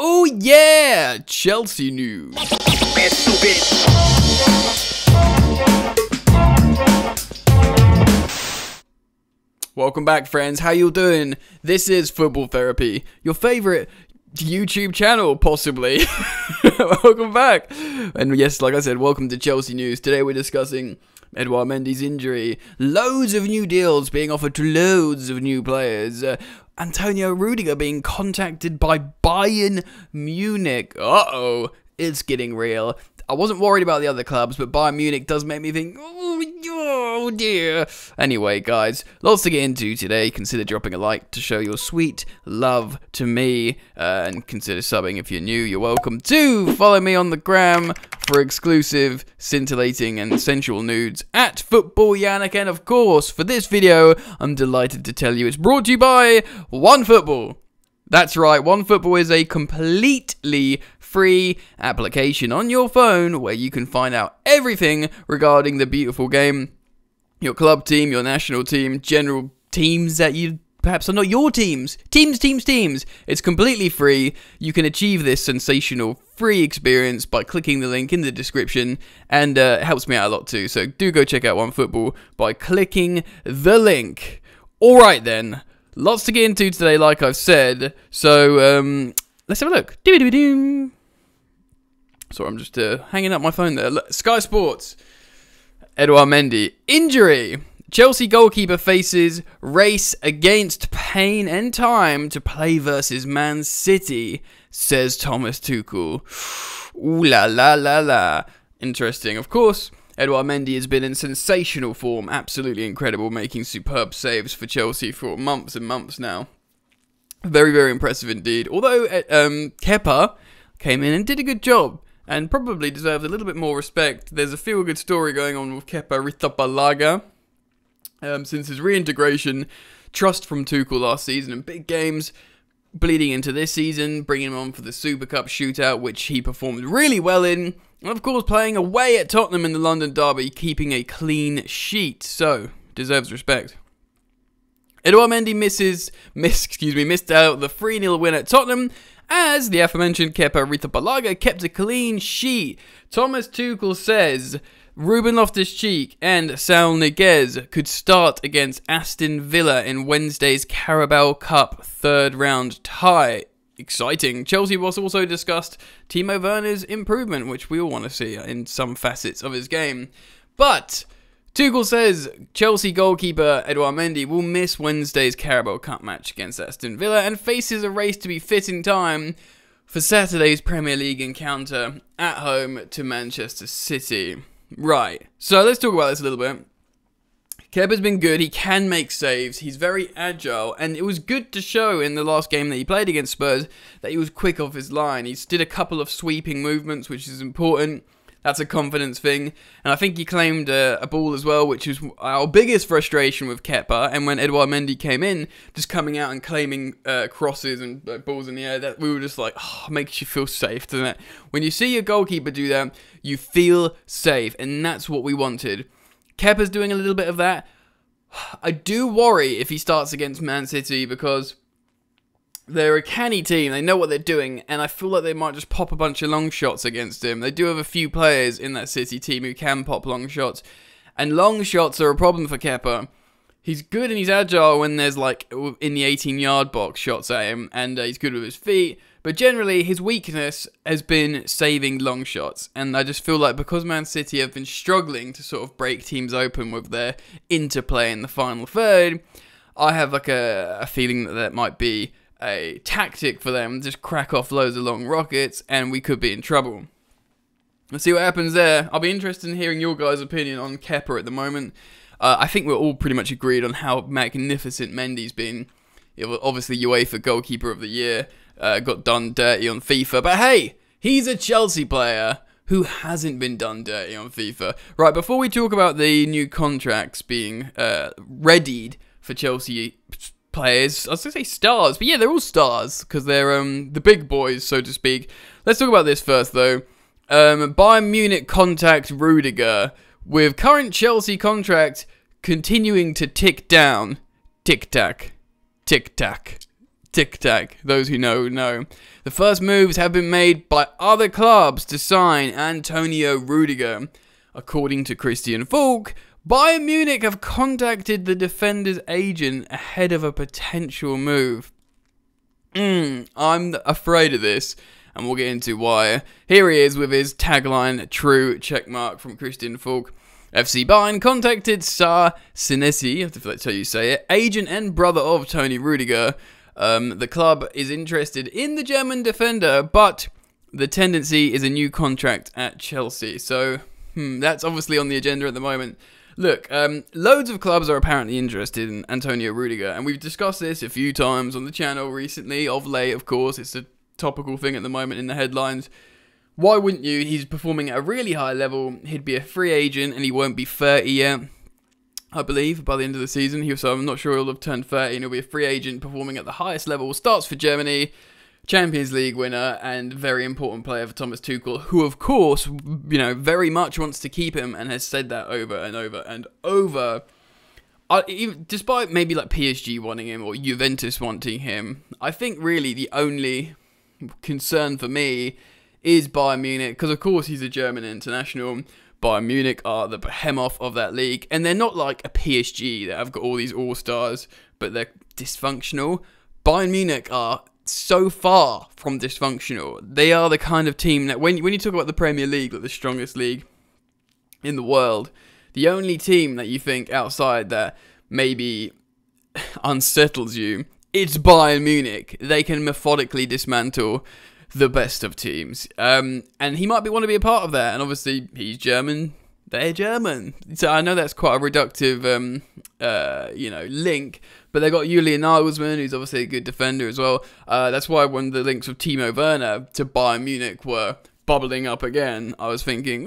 Oh yeah, Chelsea news. Welcome back, friends. How you doing? This is Football Therapy, your favorite YouTube channel, possibly. Welcome back. And yes, like I said, welcome to Chelsea news. Today we're discussing Edouard Mendy's injury, loads of new deals being offered to loads of new players, Antonio Rudiger being contacted by Bayern Munich. Uh-oh, it's getting real. I wasn't worried about the other clubs, but Bayern Munich does make me think, oh dear. Anyway, guys, lots to get into today. Consider dropping a like to show your sweet love to me, and consider subbing if you're new. You're welcome to follow me on the gram for exclusive, scintillating, and sensual nudes at Football Yannick. And of course, for this video, I'm delighted to tell you it's brought to you by OneFootball. That's right, OneFootball is a completely free application on your phone where you can find out everything regarding the beautiful game, your club team, your national team, general teams that you perhaps are not your teams. Teams. It's completely free. You can achieve this sensational free experience by clicking the link in the description, and it helps me out a lot too. So do go check out OneFootball by clicking the link. Alright then, lots to get into today, like I've said. So let's have a look. Sorry, I'm just hanging up my phone there. Look, Sky Sports. Edouard Mendy. Injury. Chelsea goalkeeper faces race against pain and time to play versus Man City, says Thomas Tuchel. Ooh la la la la. Interesting. Of course, Edouard Mendy has been in sensational form. Absolutely incredible, making superb saves for Chelsea for months and months now. Very, very impressive indeed. Although Kepa came in and did a good job, and probably deserves a little bit more respect. There's a feel-good story going on with Kepa Arrizabalaga. Since his reintegration, trust from Tuchel last season in big games, bleeding into this season, bringing him on for the Super Cup shootout, which he performed really well in, and of course playing away at Tottenham in the London derby, keeping a clean sheet, so deserves respect. Edouard Mendy missed out the 3-0 win at Tottenham, as the aforementioned Kepa Arrizabalaga kept a clean sheet. Thomas Tuchel says Ruben Loftus-Cheek and Saul Niguez could start against Aston Villa in Wednesday's Carabao Cup third round tie. Exciting. Chelsea was also discussed Timo Werner's improvement, which we all want to see in some facets of his game. But Tuchel says Chelsea goalkeeper Edouard Mendy will miss Wednesday's Carabao Cup match against Aston Villa and faces a race to be fit in time for Saturday's Premier League encounter at home to Manchester City. Right, so let's talk about this a little bit. Kepa's been good, he can make saves, he's very agile, and it was good to show in the last game that he played against Spurs that he was quick off his line. He did a couple of sweeping movements, which is important. That's a confidence thing, and I think he claimed a ball as well, which is our biggest frustration with Kepa. And when Edouard Mendy came in, just coming out and claiming crosses and balls in the air, that we were just like, oh, makes you feel safe, doesn't it? When you see your goalkeeper do that, you feel safe, and that's what we wanted. Kepa's doing a little bit of that. I do worry if he starts against Man City, because they're a canny team, they know what they're doing, and I feel like they might just pop a bunch of long shots against him. They do have a few players in that City team who can pop long shots, and long shots are a problem for Kepa. He's good and he's agile when there's like in the 18-yard box shots at him, and he's good with his feet, but generally his weakness has been saving long shots, and I just feel like because Man City have been struggling to sort of break teams open with their interplay in the final third, I have like a feeling that might be a tactic for them, just crack off loads of long rockets, and we could be in trouble. Let's see what happens there. I'll be interested in hearing your guys' opinion on Kepa at the moment. I think we're all pretty much agreed on how magnificent Mendy's been. Obviously, UEFA Goalkeeper of the Year, got done dirty on FIFA, but hey, he's a Chelsea player who hasn't been done dirty on FIFA. Right, before we talk about the new contracts being readied for Chelsea players, I was going to say stars, but yeah, they're all stars, because they're the big boys, so to speak. Let's talk about this first, though. Bayern Munich contact Rudiger, with current Chelsea contract continuing to tick down. Tick-tack. Tick-tack. tic-tac. Those who know, know. The first moves have been made by other clubs to sign Antonio Rudiger. According to Christian Falk, Bayern Munich have contacted the defender's agent ahead of a potential move. I'm afraid of this, and we'll get into why. Here he is with his tagline, true checkmark from Christian Falk. FC Bayern contacted Cesar, if that's how you say it, agent and brother of Tony Rudiger. The club is interested in the German defender, but the tendency is a new contract at Chelsea. So, that's obviously on the agenda at the moment. Look, loads of clubs are apparently interested in Antonio Rudiger, and we've discussed this a few times on the channel recently. Of late, of course, it's a topical thing at the moment in the headlines. Why wouldn't you? He's performing at a really high level. He'd be a free agent, and he won't be 30 yet, I believe, by the end of the season. So I'm not sure he'll have turned 30, and he'll be a free agent performing at the highest level. Starts for Germany, Champions League winner, and very important player for Thomas Tuchel, who, of course, very much wants to keep him and has said that over and over and over. Despite maybe like PSG wanting him or Juventus wanting him, I think really the only concern for me is Bayern Munich, because of course he's a German international. Bayern Munich are the behemoth of that league, and they're not like a PSG that have got all these all-stars, but they're dysfunctional. Bayern Munich are so far from dysfunctional. They are the kind of team that when you talk about the Premier League, like the strongest league in the world, the only team that you think outside that maybe unsettles you, it's Bayern Munich. They can methodically dismantle the best of teams. And he might want to be a part of that. And obviously, he's German. They're German. So I know that's quite a reductive, link. But they've got Julian Nagelsmann, who's obviously a good defender as well. That's why when the links of Timo Werner to Bayern Munich were bubbling up again, I was thinking,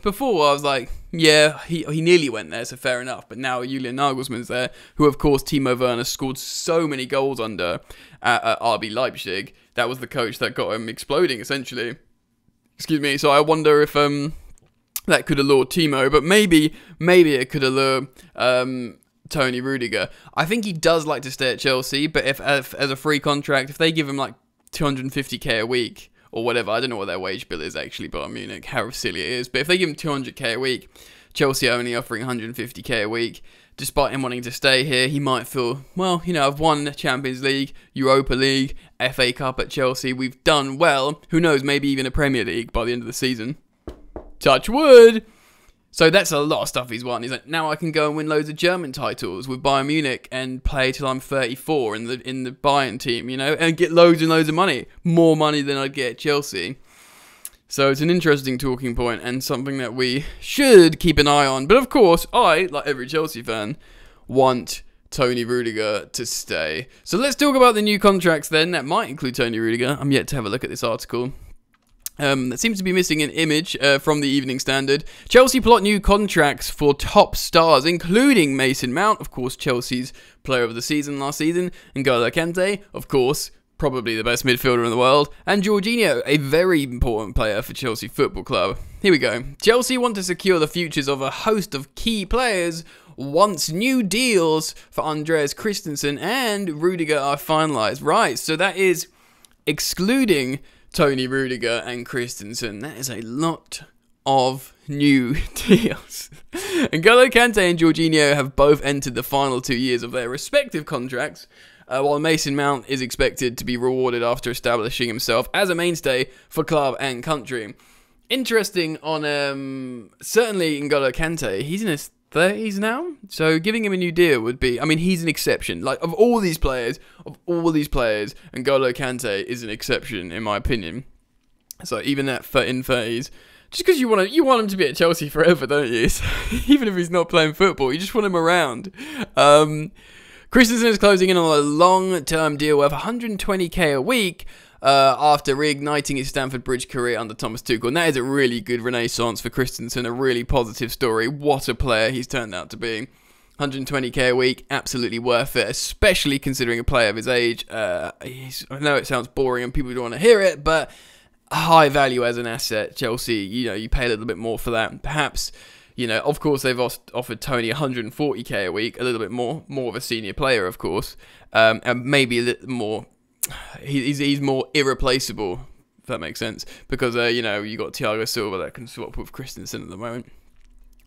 before I was like, yeah, he nearly went there, so fair enough. But now Julian Nagelsmann's there, who of course Timo Werner scored so many goals under at RB Leipzig. That was the coach that got him exploding, essentially. Excuse me. So I wonder if that could allure Timo, but maybe it could allure Tony Rudiger. I think he does like to stay at Chelsea, but if as a free contract, if they give him like 250k a week or whatever, I don't know what their wage bill is actually, Bayern Munich, how silly it is, but if they give him 200k a week, Chelsea are only offering 150k a week. Despite him wanting to stay here, he might feel, well, I've won the Champions League, Europa League, FA Cup at Chelsea. We've done well. Who knows, maybe even a Premier League by the end of the season. Touch wood. So that's a lot of stuff he's won. He's like, now I can go and win loads of German titles with Bayern Munich and play till I'm 34 in the Bayern team, and get loads and loads of money. More money than I'd get at Chelsea. So it's an interesting talking point and something that we should keep an eye on. But of course, I, like every Chelsea fan, want Tony Rudiger to stay. So let's talk about the new contracts then. That might include Tony Rudiger. I'm yet to have a look at this article. That seems to be missing an image from the Evening Standard. Chelsea plot new contracts for top stars, including Mason Mount, of course, Chelsea's player of the season last season, and N'Golo Kante, of course, probably the best midfielder in the world, and Jorginho, a very important player for Chelsea Football Club. Here we go. Chelsea want to secure the futures of a host of key players once new deals for Andreas, Christensen, and Rudiger are finalised. Right, so that is excluding Tony Rudiger and Christensen. That is a lot of new deals. N'Golo Kante and Jorginho have both entered the final 2 years of their respective contracts, while Mason Mount is expected to be rewarded after establishing himself as a mainstay for club and country. Interesting on, certainly N'Golo Kante, he's in his 30s now, so giving him a new deal would be, he's an exception. Like, of all these players, N'Golo Kante is an exception, in my opinion. So even in 30s, just because you want him to be at Chelsea forever, don't you? So, even if he's not playing football, you just want him around. Christensen is closing in on a long-term deal worth 120k a week after reigniting his Stamford Bridge career under Thomas Tuchel. And that is a really good renaissance for Christensen, a really positive story. What a player he's turned out to be. 120k a week, absolutely worth it, especially considering a player of his age. I know it sounds boring and people don't want to hear it, but high value as an asset. Chelsea, you pay a little bit more for that. Perhaps, You know, of course, they've offered Tony 140k a week, a little bit more of a senior player, of course, and maybe a little more. He's more irreplaceable, if that makes sense, because you know, you got Thiago Silva that can swap with Christensen at the moment.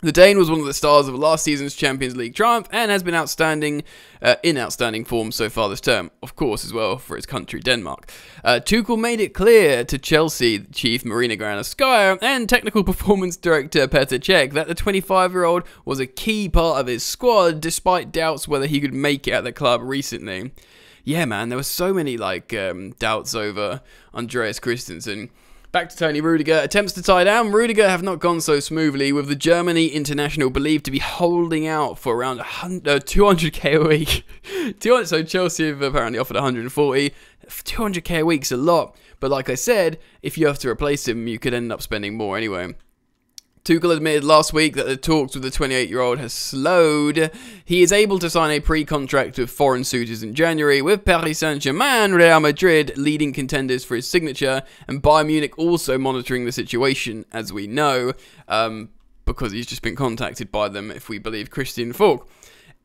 The Dane was one of the stars of last season's Champions League triumph and has been in outstanding form so far this term, of course, as well for his country, Denmark. Tuchel made it clear to Chelsea chief Marina Granovskaya and technical performance director Petr Cech that the 25-year-old was a key part of his squad, despite doubts whether he could make it at the club recently. Yeah, man, there were so many doubts over Andreas Christensen. Back to Tony Rudiger. Attempts to tie down Rudiger have not gone so smoothly, with the Germany international believed to be holding out for around 200k a week. So Chelsea have apparently offered 140. 200k a week's a lot, but like I said, if you have to replace him, you could end up spending more anyway. Tuchel admitted last week that the talks with the 28-year-old has slowed. He is able to sign a pre-contract with foreign suitors in January, with Paris Saint-Germain and Real Madrid leading contenders for his signature, and Bayern Munich also monitoring the situation, as we know, because he's just been contacted by them, if we believe Christian Falk.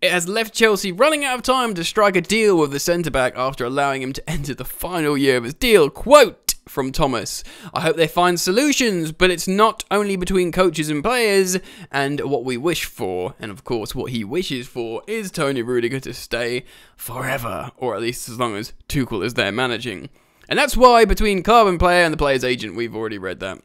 It has left Chelsea running out of time to strike a deal with the centre-back after allowing him to enter the final year of his deal. Quote from Thomas, "I hope they find solutions, but it's not only between coaches and players, and what we wish for, and of course what he wishes for, is Tony Rudiger to stay forever, or at least as long as Tuchel is there managing. And that's why between club and player and the player's agent, we've already read that.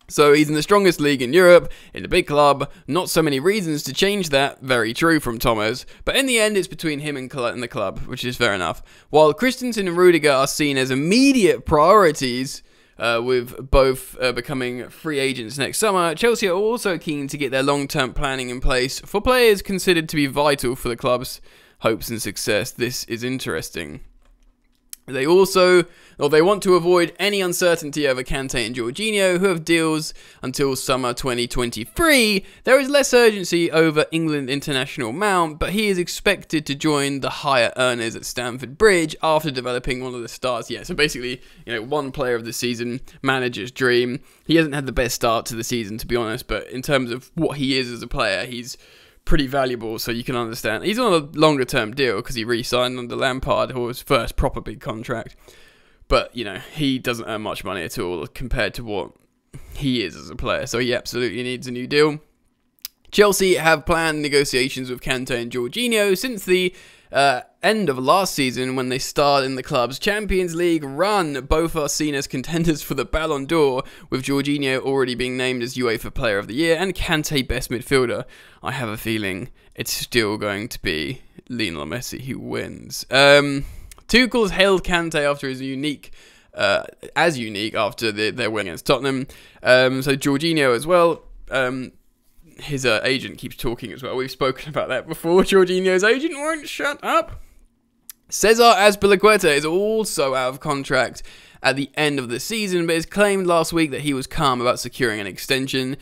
So he's in the strongest league in Europe, in a big club, not so many reasons to change that, very true from Thomas, but in the end it's between him and the club, which is fair enough. While Christensen and Rudiger are seen as immediate priorities, with both becoming free agents next summer, Chelsea are also keen to get their long-term planning in place for players considered to be vital for the club's hopes and success. This is interesting. They want to avoid any uncertainty over Kante and Jorginho, who have deals until summer 2023. There is less urgency over England international Mount, but he is expected to join the higher earners at Stamford Bridge after developing one of the stars. Yeah, so basically, you know, one player of the season, manager's dream. He hasn't had the best start to the season, to be honest, but in terms of what he is as a player, he's pretty valuable, so you can understand. He's on a longer term deal because he re-signed under Lampard, or his first proper big contract. But, you know, he doesn't earn much money at all compared to what he is as a player, so he absolutely needs a new deal. Chelsea have planned negotiations with Kante and Jorginho since the end of last season, when they starred in the club's Champions League run. Both are seen as contenders for the Ballon d'Or, with Jorginho already being named as UEFA Player of the Year and Kante Best Midfielder. I have a feeling it's still going to be Lionel Messi who wins. Tuchel's hailed Kante after his unique after their win against Tottenham. So Jorginho as well. His agent keeps talking as well. We've spoken about that before. Jorginho's agent won't shut up. Cesar Azpilicueta is also out of contract at the end of the season, but has claimed last week that he was calm about securing an extension.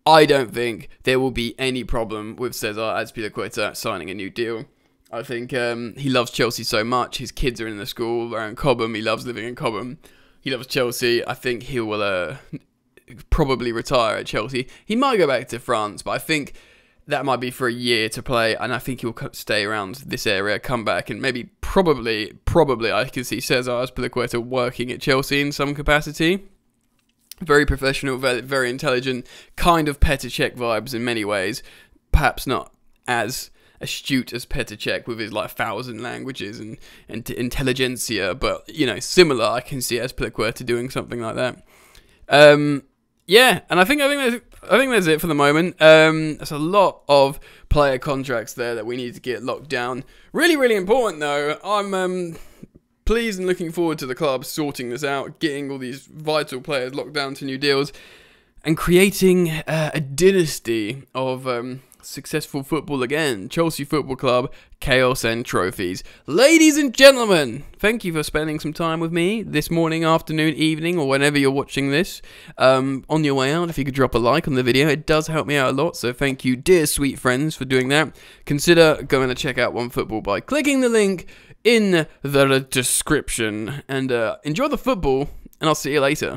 I don't think there will be any problem with Cesar Azpilicueta signing a new deal. I think he loves Chelsea so much. His kids are in the school around Cobham. He loves living in Cobham. He loves Chelsea. I think he will probably retire at Chelsea. He might go back to France, but I think that might be for a year to play, and I think he'll stay around this area, come back, and maybe probably I can see Cesar Azpilicueta working at Chelsea in some capacity. Very professional, very intelligent, kind of Petr Cech vibes in many ways. Perhaps not as astute as Petr Cech with his 1,000 languages and intelligentsia, but you know, similar. I can see Azpilicueta doing something like that. Yeah, and I think that's it for the moment. There's a lot of player contracts there that we need to get locked down. Really, really important though. I'm pleased and looking forward to the club sorting this out, getting all these vital players locked down to new deals, and creating a dynasty of successful football again. Chelsea Football Club, chaos and trophies. Ladies and gentlemen, thank you for spending some time with me this morning, afternoon, evening, or whenever you're watching this. On your way out, if you could drop a like on the video, it does help me out a lot, so thank you, dear sweet friends, for doing that. Consider going to check out OneFootball by clicking the link in the description, and enjoy the football, and I'll see you later.